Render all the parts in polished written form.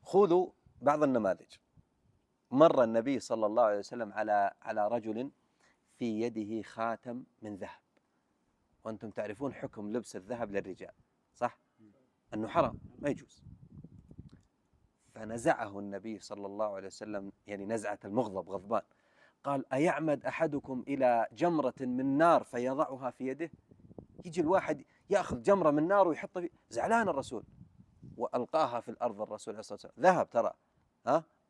خذوا بعض النماذج. مر النبي صلى الله عليه وسلم على رجل في يده خاتم من ذهب، وأنتم تعرفون حكم لبس الذهب للرجال، صح؟ أنه حرام ما يجوز. فنزعه النبي صلى الله عليه وسلم، يعني نزعة المغضب، غضبان، قال: أيعمد أحدكم إلى جمرة من نار فيضعها في يده؟ يجي الواحد يأخذ جمرة من نار ويحطها في، زعلان الرسول، وألقاها في الأرض. الرسول عليه الصلاة والسلام ذهب، ترى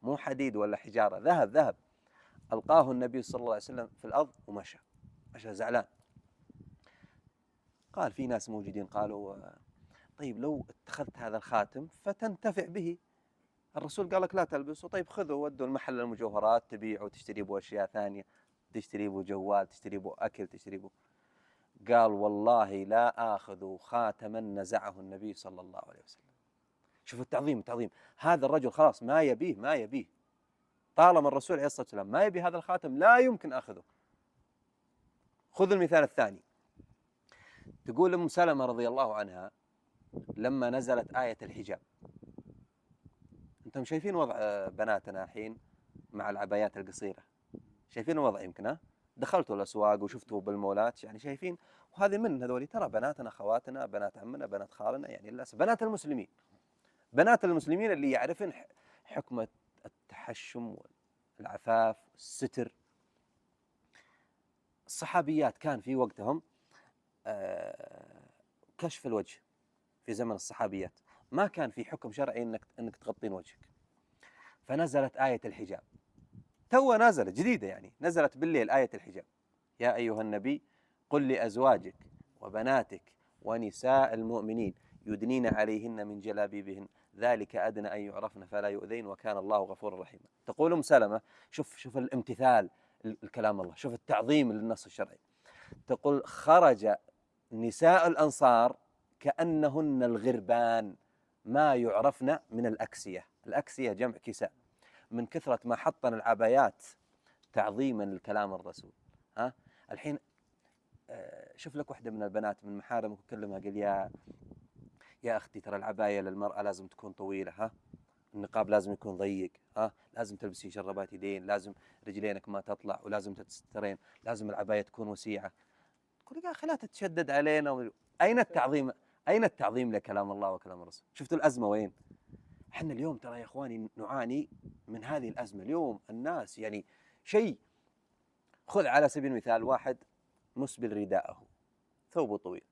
مو حديد ولا حجارة، ذهب. ألقاه النبي صلى الله عليه وسلم في الأرض ومشى زعلان. قال في ناس موجودين قالوا: طيب لو اتخذت هذا الخاتم فتنتفع به. الرسول قال لك لا تلبسه، طيب خذه ودوا المحل المجوهرات تبيعه وتشتري به أشياء ثانية، تشتري به جوال، تشتري به أكل، تشتري به. قال: والله لا آخذ خاتما نزعه النبي صلى الله عليه وسلم. شوف التعظيم. هذا الرجل خلاص ما يبيه طالما الرسول عليه الصلاة والسلام ما يبي هذا الخاتم لا يمكن أخذه. خذ المثال الثاني. تقول أم سلمة رضي الله عنها لما نزلت آية الحجاب، أنتم شايفين وضع بناتنا الحين مع العبايات القصيرة، شايفين الوضع يمكن دخلتوا الأسواق وشفتوا بالمولات، يعني شايفين. وهذه من هذول ترى بناتنا، أخواتنا، بنات عمنا، بنات خالنا، يعني للأسف بنات المسلمين اللي يعرفن حكمة التحشم والعفاف والستر. الصحابيات كان في وقتهم كشف الوجه. في زمن الصحابيات ما كان في حكم شرعي انك تغطين وجهك، فنزلت آية الحجاب، تو نازلة جديدة، يعني نزلت بالليل آية الحجاب: يا أيها النبي قل لأزواجك وبناتك ونساء المؤمنين يدنين عليهن من جلابيبهن ذلك أدنى أن يعرفن فلا يؤذين وكان الله غفورا رحيما. تقول أم سلمة، شوف الامتثال الكلام الله، شوف التعظيم للنص الشرعي. تقول: خرج نساء الأنصار كأنهن الغربان ما يعرفن من الأكسية جمع كساء، من كثرة ما حطن العبايات تعظيما لكلام الرسول. الحين شوف لك واحدة من البنات من محارمك وكلمها قال: يا أختي ترى العباية للمرأة لازم تكون طويلة، النقاب لازم يكون ضيق، لازم تلبسي شربات يدين، لازم رجلينك ما تطلع، ولازم تتسترين، لازم العباية تكون وسيعة. تقول: يا أخي لا تتشدد علينا. أين التعظيم لكلام الله وكلام الرسول؟ شفتوا الأزمة وين؟ احنا اليوم ترى يا إخواني نعاني من هذه الأزمة. اليوم الناس يعني شيء. خذ على سبيل المثال واحد مسبل رداءه، ثوبه طويل،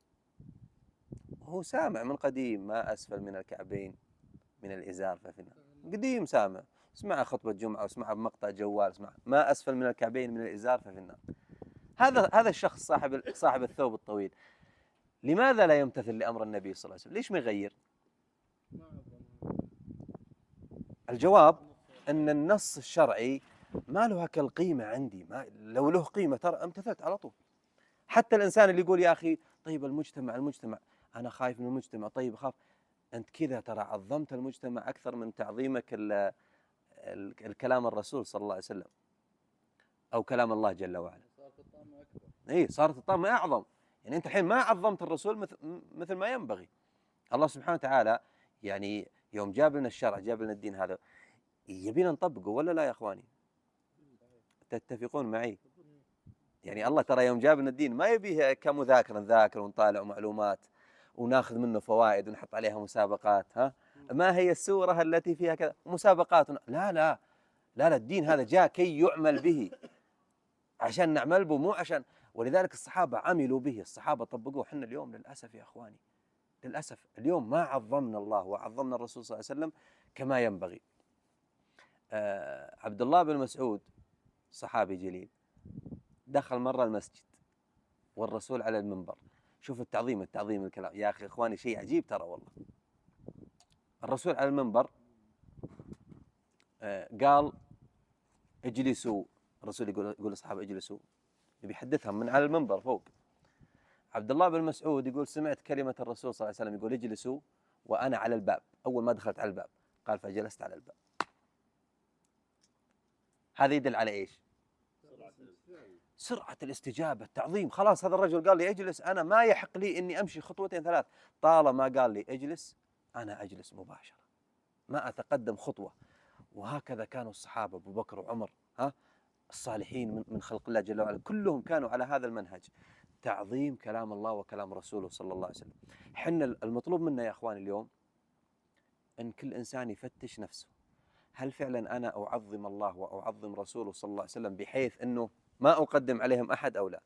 وهو سامع من قديم: ما أسفل من الكعبين من الإزار ففي النار. قديم سامع، اسمع خطبة جمعة، واسمع بمقطع جوال، اسمع: ما أسفل من الكعبين من الإزار ففي النار. هذا الشخص صاحب الثوب الطويل لماذا لا يمتثل لأمر النبي صلى الله عليه وسلم؟ ليش ما يغير؟ الجواب أن النص الشرعي ما له هكا القيمة عندي. لو له قيمة ترى امتثلت على طول. حتى الإنسان اللي يقول: يا أخي طيب المجتمع أنا خايف من المجتمع، طيب أخاف. أنت كذا ترى عظمت المجتمع أكثر من تعظيمك الكلام الرسول صلى الله عليه وسلم أو كلام الله جل وعلا. صارت الطامة أعظم. يعني أنت الحين ما عظمت الرسول مثل ما ينبغي. الله سبحانه وتعالى يعني يوم جاب لنا الشرع، جاب لنا الدين هذا، يبينا نطبقه ولا لا يا أخواني؟ تتفقون معي؟ يعني الله ترى يوم جاب لنا الدين ما يبيه كمذاكرة نذاكر ونطالع معلومات وناخذ منه فوائد ونحط عليها مسابقات. ما هي السورة التي فيها كذا مسابقات؟ لا، الدين هذا جاء كي يعمل به، عشان نعمل به، مو عشان. ولذلك الصحابة عملوا به، الصحابة طبقوه. حنا اليوم للأسف يا أخواني، للأسف اليوم ما عظمنا الله وعظمنا الرسول صلى الله عليه وسلم كما ينبغي. عبد الله بن مسعود صحابي جليل، دخل مرة المسجد والرسول على المنبر. شوف التعظيم الكلام يا أخي إخواني، شيء عجيب ترى والله. الرسول على المنبر قال: اجلسوا. الرسول يقول للصحابة: اجلسوا. بيحدثهم من على المنبر فوق. عبد الله بن مسعود يقول: سمعت كلمة الرسول صلى الله عليه وسلم يقول: اجلسوا، وأنا على الباب. أول ما دخلت على الباب قال: فجلست على الباب. هذا يدل على إيش؟ سرعة الاستجابة، التعظيم. خلاص هذا الرجل قال لي اجلس، أنا ما يحق لي إني أمشي خطوتين ثلاث، طالما قال لي اجلس أنا أجلس مباشرة. ما أتقدم خطوة. وهكذا كانوا الصحابة أبو بكر وعمر، الصالحين من خلق الله جل وعلا، كلهم كانوا على هذا المنهج، تعظيم كلام الله وكلام رسوله صلى الله عليه وسلم. حنا المطلوب منا يا أخوان اليوم أن كل إنسان يفتش نفسه، هل فعلا أنا أعظم الله وأعظم رسوله صلى الله عليه وسلم بحيث أنه ما أقدم عليهم أحد أو لا؟